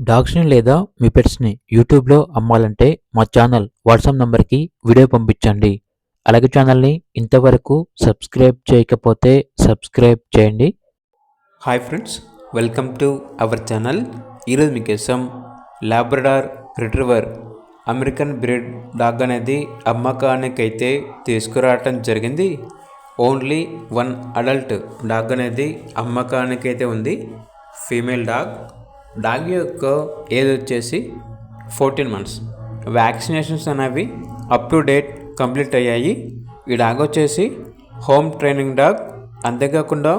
డాగ్స్‌ని లేదా మీ పెట్స్‌ని యూట్యూబ్‌లో అమ్మాలంటే మా ఛానల్ వాట్సాప్ నంబర్‌కి వీడియో పంపించండి. అలాగే ఛానల్‌ని ఇంతవరకు సబ్స్క్రైబ్ చేయకపోతే సబ్స్క్రైబ్ చేయండి. Hi friends, welcome to our channel. ఈరోజు మీకోసం Labrador retriever American breed dog అనేది అమ్మకానికైతే తీసుకురావటం జరిగింది. ఓన్లీ వన్ అడల్ట్ డాగ్ అనేది అమ్మకానికైతే ఉంది. ఫీమేల్ డాగ్ యొక్క ఏజ్ వచ్చేసి 14 మంత్స్. వ్యాక్సినేషన్స్ అనేవి అప్ టు డేట్ కంప్లీట్ అయ్యాయి. ఈ డాగ్ వచ్చేసి హోమ్ ట్రైనింగ్ డాగ్. అంతేకాకుండా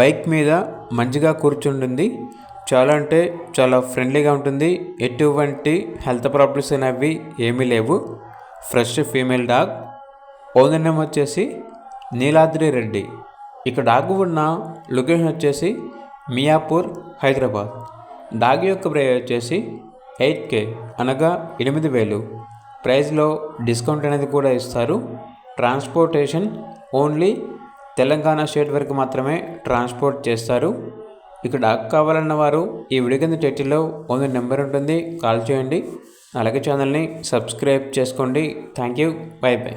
బైక్ మీద మంచిగా కూర్చుంటుంది. చాలా అంటే చాలా ఫ్రెండ్లీగా ఉంటుంది. ఎటువంటి హెల్త్ ప్రాబ్లమ్స్ అనేవి ఏమీ లేవు. Fresh female dog. Owner name వచ్చేసి నీలాద్రి రెడ్డి. ఇక డాగ్ ఉన్న లొకేషన్ వచ్చేసి మియాపూర్, హైదరాబాద్. డాగ్ యొక్క ప్రైస్ వచ్చేసి 8K అనగా 8,000. ప్రైస్లో డిస్కౌంట్ అనేది కూడా ఇస్తారు. ట్రాన్స్పోర్టేషన్ ఓన్లీ తెలంగాణ స్టేట్ వరకు మాత్రమే ట్రాన్స్పోర్ట్ చేస్తారు. ఇక డాగ్ కావాలన్న వారు ఈ వీడియో కింద టైటిల్లో ఓనర్ నెంబర్ ఉంటుంది, కాల్ చేయండి. అలాగే ఛానల్ని సబ్స్క్రైబ్ చేసుకోండి. Thank you, by by.